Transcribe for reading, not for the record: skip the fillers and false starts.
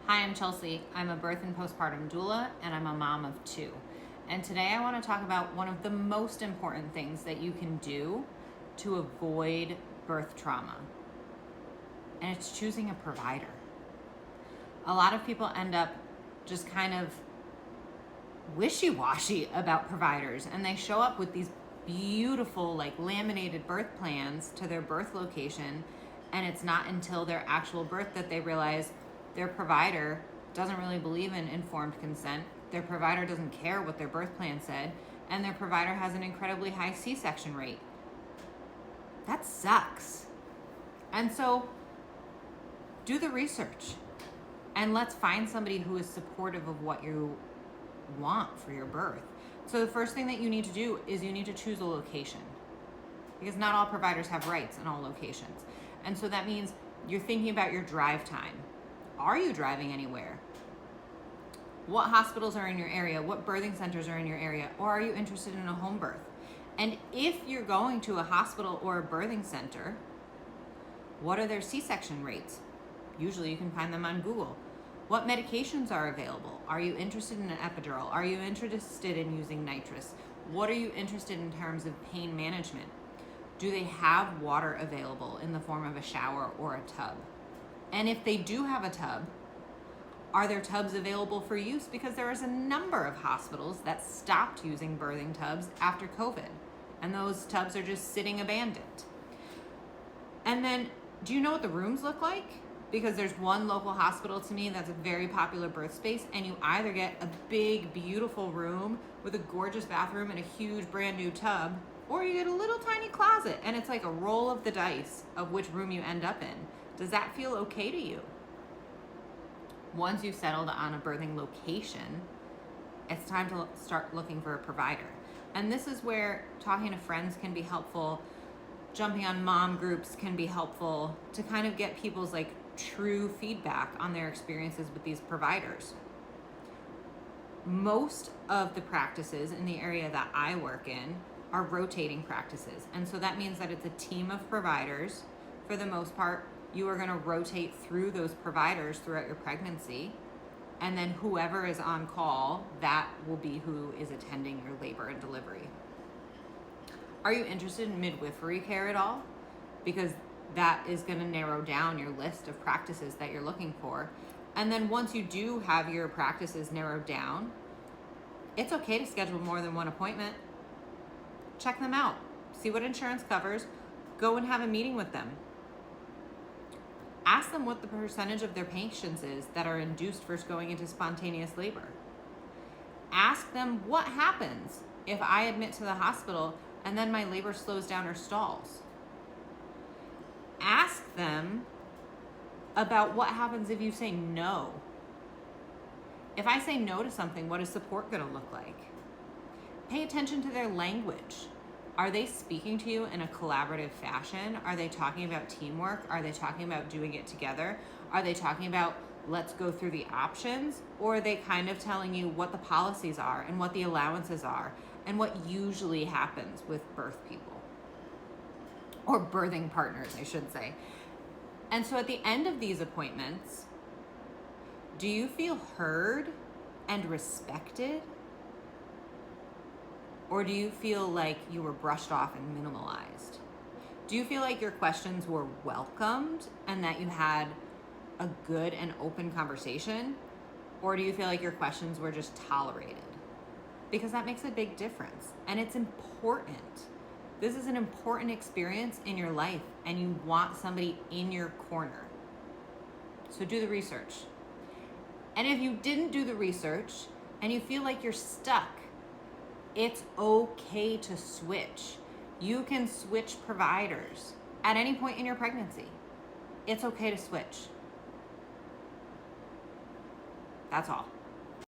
Hi, I'm Chelsea. I'm a birth and postpartum doula, and I'm a mom of 2. And today I want to talk about one of the most important things that you can do to avoid birth trauma. And it's choosing a provider. A lot of people end up just kind of wishy-washy about providers, and they show up with these beautiful, laminated birth plans to their birth location, and it's not until their actual birth that they realize their provider doesn't really believe in informed consent. Their provider doesn't care what their birth plan said, and their provider has an incredibly high C-section rate. That sucks. And so do the research, and let's find somebody who is supportive of what you want for your birth. So the first thing that you need to do is you need to choose a location, because not all providers have rights in all locations. And so that means you're thinking about your drive time. Are you driving anywhere? What hospitals are in your area? What birthing centers are in your area? Or are you interested in a home birth? And if you're going to a hospital or a birthing center, what are their C-section rates? Usually you can find them on Google. What medications are available? Are you interested in an epidural? Are you interested in using nitrous? What are you interested in terms of pain management? Do they have water available in the form of a shower or a tub? And if they do have a tub, are there tubs available for use? Because there is a number of hospitals that stopped using birthing tubs after COVID, and those tubs are just sitting abandoned. And then, do you know what the rooms look like? Because there's one local hospital to me that's a very popular birth space, and you either get a big, beautiful room with a gorgeous bathroom and a huge brand new tub, or you get a little tiny closet, and it's like a roll of the dice of which room you end up in. Does that feel okay to you? Once you've settled on a birthing location, it's time to start looking for a provider. And this is where talking to friends can be helpful. Jumping on mom groups can be helpful to kind of get people's true feedback on their experiences with these providers. Most of the practices in the area that I work in are rotating practices. And so that means that it's a team of providers. For the most part, you are going to rotate through those providers throughout your pregnancy. And then whoever is on call, that will be who is attending your labor and delivery. Are you interested in midwifery care at all? Because that is going to narrow down your list of practices that you're looking for. And then once you do have your practices narrowed down, it's okay to schedule more than one appointment. Check them out. See what insurance covers. Go and have a meeting with them. Ask them what the percentage of their patients is that are induced first going into spontaneous labor. Ask them what happens if I admit to the hospital and then my labor slows down or stalls. Ask them about what happens if you say no. If I say no to something, what is support going to look like? Pay attention to their language. Are they speaking to you in a collaborative fashion? Are they talking about teamwork? Are they talking about doing it together? Are they talking about let's go through the options? Or are they kind of telling you what the policies are and what the allowances are and what usually happens with birth people? Or birthing partners, I should say. And so at the end of these appointments, do you feel heard and respected? Or do you feel like you were brushed off and minimalized? Do you feel like your questions were welcomed and that you had a good and open conversation? Or do you feel like your questions were just tolerated? Because that makes a big difference, and it's important. This is an important experience in your life, and you want somebody in your corner. So do the research. And if you didn't do the research and you feel like you're stuck, it's okay to switch. You can switch providers at any point in your pregnancy. It's okay to switch. That's all.